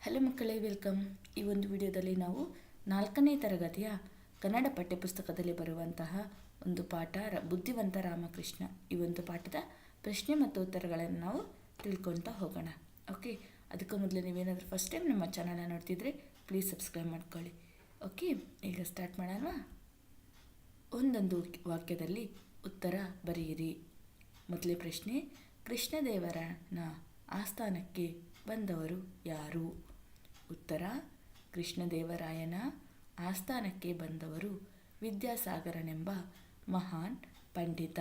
Hello ಮಕ್ಕಳೇ, welcome. ಈ ಒಂದು ವಿಡಿಯೋದಲ್ಲಿ ನಾವು 4ನೇ ತರಗತಿಯ ಕನ್ನಡ ಪಠ್ಯಪುಸ್ತಕದಲ್ಲಿ ಬರುವಂತಹ ಒಂದು ಪಾಠ ಬುದ್ಧಿವಂತ ರಾಮಕೃಷ್ಣ. ಈ ಒಂದು ಪಾಠದ ಪ್ರಶ್ನೆ ಮತ್ತು ಉತ್ತರಗಳನ್ನು ನಾವು ತಿಳ್ಕೊಳ್ತಾ ಹೋಗೋಣ. ಓಕೆ, ಅದಕ್ಕೂ ಮೊದಲು ನೀವೇನಾದರೂ ಫಸ್ಟ್ ಟೈಮ್ ನಮ್ಮ ಚಾನಲ್ನ ನೋಡ್ತಿದ್ರೆ ಪ್ಲೀಸ್ ಸಬ್ಸ್ಕ್ರೈಬ್ ಮಾಡ್ಕೊಳ್ಳಿ. ಓಕೆ, ಈಗ ಸ್ಟಾರ್ಟ್ ಮಾಡೋಣ. ಒಂದೊಂದು ವಾಕ್ಯದಲ್ಲಿ ಉತ್ತರ ಬರೆಯಿರಿ. ಮೊದಲೇ ಪ್ರಶ್ನೆ, ಕೃಷ್ಣದೇವರನ ಆಸ್ಥಾನಕ್ಕೆ ಬಂದವರು ಯಾರು? ಉತ್ತರ, ಕೃಷ್ಣದೇವರಾಯನ ಆಸ್ಥಾನಕ್ಕೆ ಬಂದವರು ವಿದ್ಯಾಸಾಗರನೆಂಬ ಮಹಾನ್ ಪಂಡಿತ.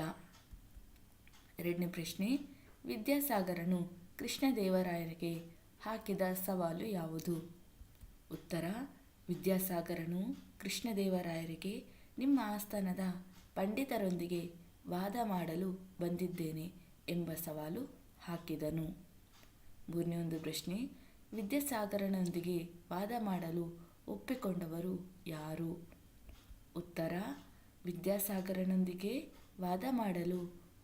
ಎರಡನೇ ಪ್ರಶ್ನೆ, ವಿದ್ಯಾಸಾಗರನು ಕೃಷ್ಣದೇವರಾಯರಿಗೆ ಹಾಕಿದ ಸವಾಲು ಯಾವುದು? ಉತ್ತರ, ವಿದ್ಯಾಸಾಗರನು ಕೃಷ್ಣದೇವರಾಯರಿಗೆ ನಿಮ್ಮ ಆಸ್ಥಾನದ ಪಂಡಿತರೊಂದಿಗೆ ವಾದ ಮಾಡಲು ಬಂದಿದ್ದೇನೆ ಎಂಬ ಸವಾಲು ಹಾಕಿದನು. ಮೂರನೇ ಒಂದು ಪ್ರಶ್ನೆ, ವಿದ್ಯಾಸಾಗರನೊಂದಿಗೆ ವಾದ ಮಾಡಲು ಒಪ್ಪಿಕೊಂಡವರು ಯಾರು? ಉತ್ತರ, ವಿದ್ಯಾಸಾಗರನೊಂದಿಗೆ ವಾದ ಮಾಡಲು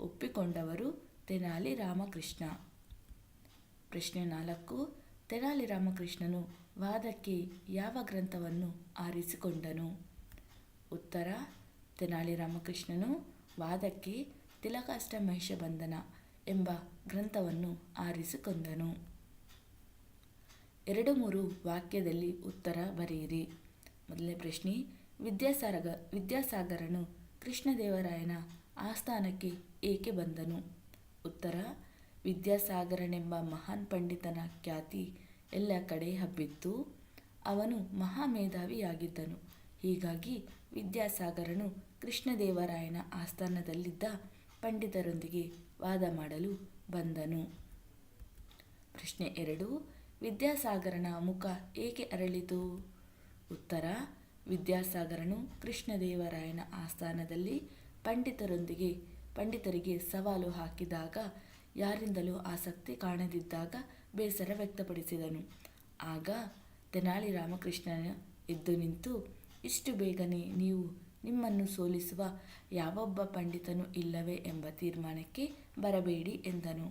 ಒಪ್ಪಿಕೊಂಡವರು ತೆನಾಲಿ ರಾಮಕೃಷ್ಣ. ಪ್ರಶ್ನೆ 4, ತೆನಾಲಿ ರಾಮಕೃಷ್ಣನು ವಾದಕ್ಕೆ ಯಾವ ಗ್ರಂಥವನ್ನು ಆರಿಸಿಕೊಂಡನು? ಉತ್ತರ, ತೆನಾಲಿ ರಾಮಕೃಷ್ಣನು ವಾದಕ್ಕೆ ತಿಲಕಾಷ್ಟ ಮಹಿಷಬಂಧನ ಎಂಬ ಗ್ರಂಥವನ್ನು ಆರಿಸಿಕೊಂಡನು. 2-3 ವಾಕ್ಯದಲ್ಲಿ ಉತ್ತರ ಬರೆಯಿರಿ. ಮೊದಲನೇ ಪ್ರಶ್ನೆ, ವಿದ್ಯಾಸಾಗರನು ಕೃಷ್ಣದೇವರಾಯನ ಆಸ್ಥಾನಕ್ಕೆ ಏಕೆ ಬಂದನು? ಉತ್ತರ, ವಿದ್ಯಾಸಾಗರನೆಂಬ ಮಹಾನ್ ಪಂಡಿತನ ಖ್ಯಾತಿ ಎಲ್ಲ ಕಡೆ ಹಬ್ಬಿತ್ತು. ಅವನು ಮಹಾಮೇಧಾವಿಯಾಗಿದ್ದನು. ಹೀಗಾಗಿ ವಿದ್ಯಾಸಾಗರನು ಕೃಷ್ಣದೇವರಾಯನ ಆಸ್ಥಾನದಲ್ಲಿದ್ದ ಪಂಡಿತರೊಂದಿಗೆ ವಾದ ಮಾಡಲು ಬಂದನು. ಪ್ರಶ್ನೆ 2, ವಿದ್ಯಾಸಾಗರನ ಮುಖ ಏಕೆ ಅರಳಿತು? ಉತ್ತರ, ವಿದ್ಯಾಸಾಗರನು ಕೃಷ್ಣದೇವರಾಯನ ಆಸ್ಥಾನದಲ್ಲಿ ಪಂಡಿತರಿಗೆ ಸವಾಲು ಹಾಕಿದಾಗ ಯಾರಿಂದಲೂ ಆಸಕ್ತಿ ಕಾಣದಿದ್ದಾಗ ಬೇಸರ ವ್ಯಕ್ತಪಡಿಸಿದನು. ಆಗ ತೆನಾಲಿ ರಾಮಕೃಷ್ಣನ ಎದ್ದು ನಿಂತು, ಇಷ್ಟು ಬೇಗನೆ ನೀವು ನಿಮ್ಮನ್ನು ಸೋಲಿಸುವ ಯಾವೊಬ್ಬ ಪಂಡಿತನೂ ಇಲ್ಲವೇ ಎಂಬ ತೀರ್ಮಾನಕ್ಕೆ ಬರಬೇಡಿ ಎಂದನು.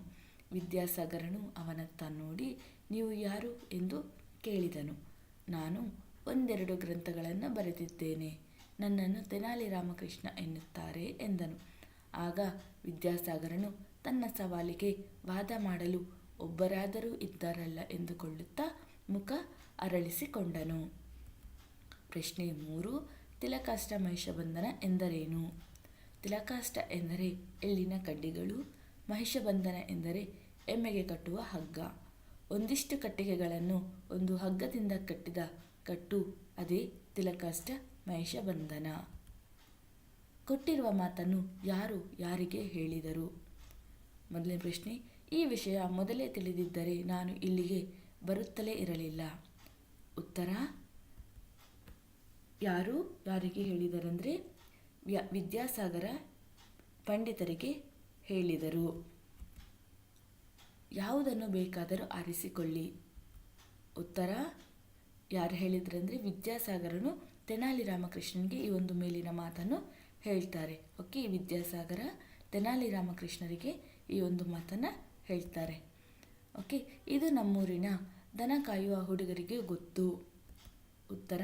ವಿದ್ಯಾಸಾಗರನು ಅವನತ್ತ ನೋಡಿ, ನೀವು ಯಾರು ಎಂದು ಕೇಳಿದನು. ನಾನು 1-2 ಗ್ರಂಥಗಳನ್ನು ಬರೆದಿದ್ದೇನೆ. ನನ್ನನ್ನು ತೆನಾಲಿ ರಾಮಕೃಷ್ಣ ಎನ್ನುತ್ತಾರೆ ಎಂದನು. ಆಗ ವಿದ್ಯಾಸಾಗರನು ತನ್ನ ಸವಾಲಿಗೆ ವಾದ ಮಾಡಲು ಒಬ್ಬರಾದರೂ ಇದ್ದಾರಲ್ಲ ಎಂದುಕೊಳ್ಳುತ್ತಾ ಮುಖ ಅರಳಿಸಿಕೊಂಡನು. ಪ್ರಶ್ನೆ 3, ತಿಲಕಾಷ್ಟ ಮಹಿಷಬಂಧನ ಎಂದರೇನು? ತಿಲಕಾಷ್ಟ ಎಂದರೆ ಎಳ್ಳಿನ ಕಡ್ಡಿಗಳು, ಮಹಿಷಬಂಧನ ಎಂದರೆ ಎಮ್ಮೆಗೆ ಕಟ್ಟುವ ಹಗ್ಗ. ಒಂದಿಷ್ಟು ಕಟ್ಟಿಗೆಗಳನ್ನು ಒಂದು ಹಗ್ಗದಿಂದ ಕಟ್ಟಿದ ಕಟ್ಟು, ಅದೇ ತಿಲಕಾಷ್ಟ ಮಹಿಷಬಂಧನ. ಕೊಟ್ಟಿರುವ ಮಾತನ್ನು ಯಾರು ಯಾರಿಗೆ ಹೇಳಿದರು? ಮೊದಲನೇ ಪ್ರಶ್ನೆ, ಈ ವಿಷಯ ಮೊದಲೇ ತಿಳಿದಿದ್ದರೆ ನಾನು ಇಲ್ಲಿಗೆ ಬರುತ್ತಲೇ ಇರಲಿಲ್ಲ. ಉತ್ತರ, ಯಾರು ಯಾರಿಗೆ ಹೇಳಿದರೆಂದರೆ ವಿದ್ಯಾಸಾಗರ ಪಂಡಿತರಿಗೆ ಹೇಳಿದರು. ಯಾವುದನ್ನು ಬೇಕಾದರೂ ಆರಿಸಿಕೊಳ್ಳಿ. ಉತ್ತರ, ಯಾರು ಹೇಳಿದ್ರಂದರೆ ವಿದ್ಯಾಸಾಗರನು ತೆನಾಲಿ ರಾಮಕೃಷ್ಣನಿಗೆ ಈ ಒಂದು ಮೇಲಿನ ಮಾತನ್ನು ಹೇಳ್ತಾರೆ. ಓಕೆ, ವಿದ್ಯಾಸಾಗರ ತೆನಾಲಿ ರಾಮಕೃಷ್ಣರಿಗೆ ಈ ಒಂದು ಮಾತನ್ನು ಹೇಳ್ತಾರೆ. ಓಕೆ, ಇದು ನಮ್ಮೂರಿನ ದನ ಕಾಯುವ ಹುಡುಗರಿಗೆ ಗೊತ್ತು. ಉತ್ತರ,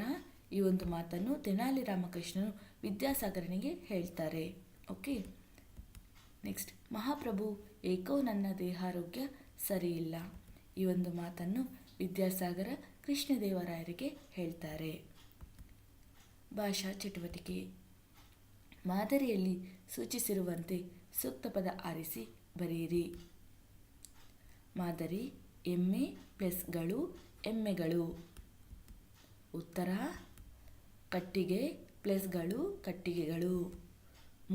ಈ ಒಂದು ಮಾತನ್ನು ತೆನಾಲಿ ರಾಮಕೃಷ್ಣನು ವಿದ್ಯಾಸಾಗರನಿಗೆ ಹೇಳ್ತಾರೆ. ಓಕೆ, ನೆಕ್ಸ್ಟ್, ಮಹಾಪ್ರಭು ಏಕೋ ನನ್ನ ದೇಹಾರೋಗ್ಯ ಸರಿಯಿಲ್ಲ. ಈ ಒಂದು ಮಾತನ್ನು ವಿದ್ಯಾಸಾಗರ ಕೃಷ್ಣದೇವರಾಯರಿಗೆ ಹೇಳ್ತಾರೆ. ಭಾಷಾ ಚಟುವಟಿಕೆ. ಮಾದರಿಯಲ್ಲಿ ಸೂಚಿಸಿರುವಂತೆ ಸೂಕ್ತ ಪದ ಆರಿಸಿ ಬರೆಯಿರಿ. ಮಾದರಿ, ಎಮ್ಮೆ ಪ್ಲಸ್ಗಳು ಎಮ್ಮೆಗಳು. ಉತ್ತರ, ಕಟ್ಟಿಗೆ ಪ್ಲಸ್ಗಳು ಕಟ್ಟಿಗೆಗಳು.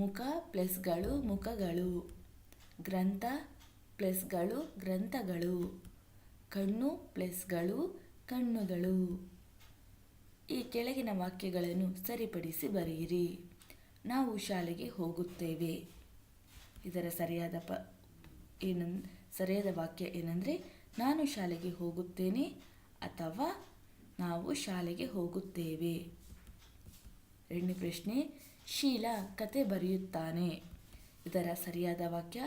ಮುಖ ಪ್ಲಸ್ಗಳು ಮುಖಗಳು. ಗ್ರಂಥ ಪ್ಲಸ್ಗಳು ಗ್ರಂಥಗಳು. ಕಣ್ಣು ಪ್ಲಸ್ಗಳು ಕಣ್ಣುಗಳು. ಈ ಕೆಳಗಿನ ವಾಕ್ಯಗಳನ್ನು ಸರಿಪಡಿಸಿ ಬರೆಯಿರಿ. ನಾವು ಶಾಲೆಗೆ ಹೋಗುತ್ತೇವೆ. ಇದರ ಸರಿಯಾದ ವಾಕ್ಯ ಏನಂದರೆ, ನಾನು ಶಾಲೆಗೆ ಹೋಗುತ್ತೇನೆ ಅಥವಾ ನಾವು ಶಾಲೆಗೆ ಹೋಗುತ್ತೇವೆ. ಎರಡನೇ ಪ್ರಶ್ನೆ, ಶೀಲಾ ಕತೆ ಬರೆಯುತ್ತಾನೆ. ಇದರ ಸರಿಯಾದ ವಾಕ್ಯ,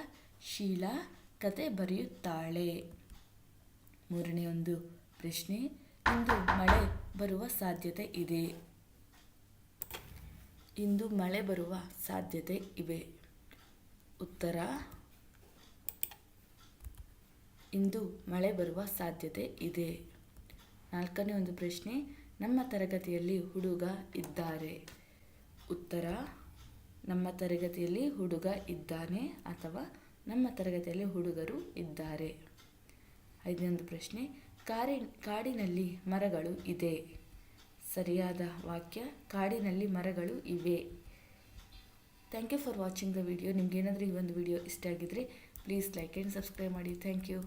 ಶೀಲಾ ಕತೆ ಬರೆಯುತ್ತಾಳೆ. ಮೂರನೇ ಒಂದು ಪ್ರಶ್ನೆ, ಇಂದು ಮಳೆ ಬರುವ ಸಾಧ್ಯತೆ ಇದೆ. ಇಂದು ಮಳೆ ಬರುವ ಸಾಧ್ಯತೆ ಇವೆ. ಉತ್ತರ, ಇಂದು ಮಳೆ ಬರುವ ಸಾಧ್ಯತೆ ಇದೆ. 4ನೇ ಒಂದು ಪ್ರಶ್ನೆ, ನಮ್ಮ ತರಗತಿಯಲ್ಲಿ ಹುಡುಗ ಇದ್ದಾರೆ. ಉತ್ತರ, ನಮ್ಮ ತರಗತಿಯಲ್ಲಿ ಹುಡುಗ ಇದ್ದಾನೆ ಅಥವಾ ನಮ್ಮ ತರಗತಿಯಲ್ಲಿ ಹುಡುಗರು ಇದ್ದಾರೆ. 5ನೇ ಒಂದು ಪ್ರಶ್ನೆ, ಕಾಡಿನಲ್ಲಿ ಮರಗಳು ಇದೆ. ಸರಿಯಾದ ವಾಕ್ಯ, ಕಾಡಿನಲ್ಲಿ ಮರಗಳು ಇವೆ. Thank you for watching the video. ನಿಮ್ಗೆ ಏನಾದರೂ ಈ ಒಂದು ವಿಡಿಯೋ ಇಷ್ಟ ಆಗಿದ್ರೆ ಪ್ಲೀಸ್ ಲೈಕ್ ಆ್ಯಂಡ್ ಸಬ್ಸ್ಕ್ರೈಬ್ ಮಾಡಿ. Thank you.